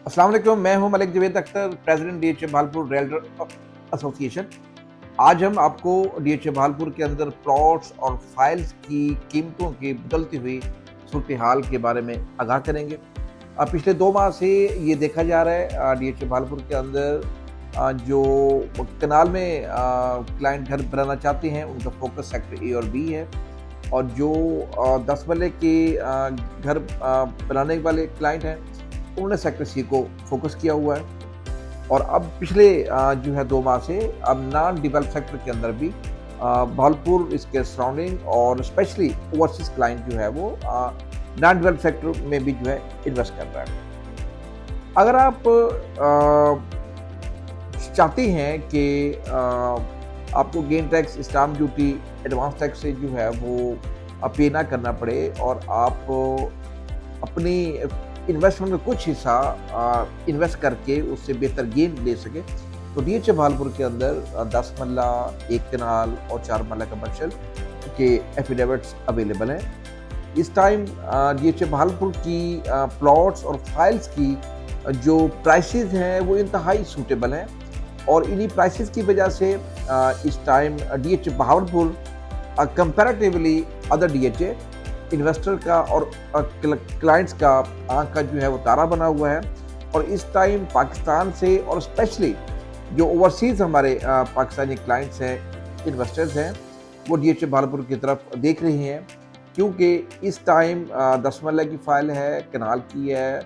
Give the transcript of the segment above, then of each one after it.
अस्सलाम वालेकुम, मैं हूं Malik Javed Akhtar, president DHA Bhalpur realtor association. आज हम आपको डीएचए भालपुर के अंदर प्लॉट्स और फाइल्स की कीमतों की बदलती हुई सूरत हाल के बारे में आगाह करेंगे। पिछले 2 माह से ये देखा जा रहा है डीएचए भालपुर के अंदर जो कनाल में क्लाइंट घर बनाना चाहते हैं उनका फोकस सेक्टर ए और बी है, और जो 10 मरले के घर बनाने वाले क्लाइंट हैं उन्होंने सेक्टर सी को फोकस किया हुआ है। और अब पिछले जो है 2 माह से अब नॉन डेवलप सेक्टर के अंदर भी भालपुर, इसके सराउंडिंग और स्पेशली ओवरसीज क्लाइंट जो है वो नॉन डेवलप सेक्टर में भी जो है इन्वेस्ट कर रहा है। अगर आप चाहते हैं कि आपको gain tax, stamp duty, advance tax से जो है वो पे ना करना पड़े और आप अपनी इन्वेस्टमेंट में कुछ हिस्सा इन्वेस्ट करके उससे बेहतर गेन ले सके, तो डीएचए भालपुर के अंदर 10 मरला, 1 कनाल और 4 मरला कमर्शियल के एफिडेविट्स अवेलेबल हैं। इस टाइम डीएचए भालपुर की प्लॉट्स और फाइल्स की जो प्राइसेस हैं वो इंतहाई सूटेबल हैं, और इन्हीं प्राइसेस की वजह से इस time DHA Bahawalpur comparatively other DHA investor का और क्लाइंट्स का आंख का जो है वो तारा बना हुआ है। और इस टाइम पाकिस्तान से और स्पेशली जो ओवरसीज हमारे पाकिस्तानी क्लाइंट्स हैं, इन्वेस्टर्स हैं, वो डीएचए भालपुर की तरफ देख रहे हैं, क्योंकि इस टाइम 10 मरला की फाइल है, कनाल की है,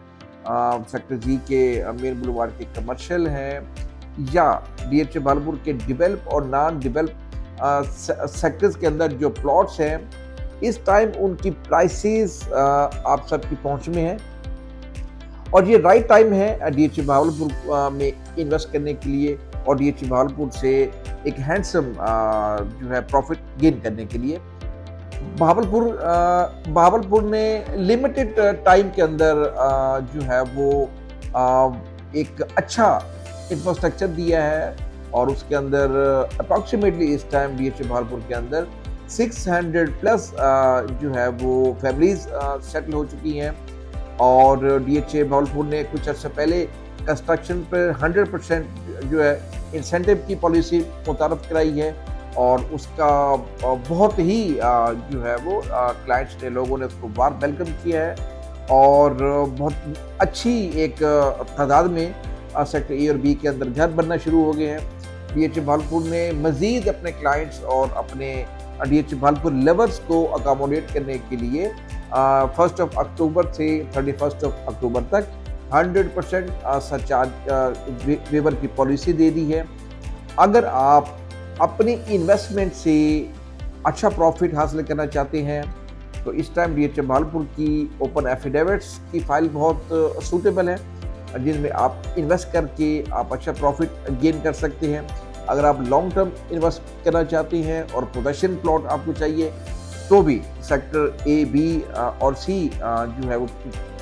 सेक्टर जी के मेन बुलवार्ड के कमर्शियल हैं, या डीएचए भालपुर के डेवलप और नॉन डेवलप सेक्टर्स के अंदर जो प्लॉट्स हैं, इस टाइम उनकी प्राइसेस आप सबकी पहुंच में है, और ये राइट टाइम है डीएचए भावलपुर में इन्वेस्ट करने के लिए और डीएचए भावलपुर से एक हैंडसम जो है प्रॉफिट गेन करने के लिए। भावलपुर ने लिमिटेड टाइम के अंदर जो है वो एक अच्छा इंफ्रास्ट्रक्चर दिया है, और उसके अंदर अप्रॉक्सीमेटली इस टाइम डीएचए भावलपुर के अंदर 600 प्लस जो है वो फैमिलीज सेटल हो चुकी हैं। और डीएचए भावलपुर ने कुछ अर्से पहले कंस्ट्रक्शन पर 100% जो है इंसेंटिव की पॉलिसी मुतारफ कराई है, और उसका बहुत ही जो है वो क्लाइंट्स ने, लोगों ने उसको बार वेलकम किया है, और बहुत अच्छी एक तादाद में सेक्टर ए और बी के अंदर घर बनना शुरू हो गए हैं। डीएचए भावलपुर ने मज़ीद अपने क्लाइंट्स और अपने डीएचए भालपुर लेवर्स को अकोमोडेट करने के लिए 1 अक्टूबर से 31 अक्टूबर तक 100% सरचार्ज वेवर की पॉलिसी दे दी है। अगर आप अपनी इन्वेस्टमेंट से अच्छा प्रॉफिट हासिल करना चाहते हैं तो इस टाइम डीएचए भालपुर की ओपन एफिडेविट्स की फाइल बहुत सूटेबल है, जिनमें आप इन्वेस्ट करके आप अच्छा प्रॉफिट गेन कर सकते हैं। अगर आप लॉन्ग टर्म इन्वेस्ट करना चाहते हैं और पोजीशन प्लॉट आपको चाहिए तो भी सेक्टर ए, बी और सी जो है वो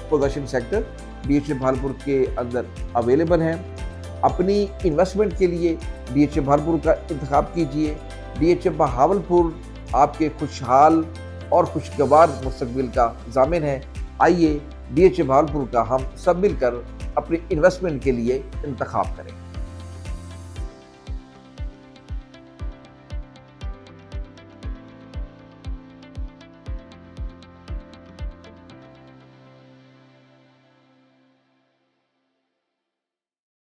पोजीशन सेक्टर डीएचए भालपुर के अंदर अवेलेबल हैं। अपनी इन्वेस्टमेंट के लिए डीएचए भालपुर का इंतखाब कीजिए। डीएचए भावलपुर आपके खुशहाल और खुशगवार मुस्तकबिल का ज़ामिन है। आइए डीएचए भावलपुर का हम सब मिलकर अपनी इन्वेस्टमेंट के लिए इंतखाब करें।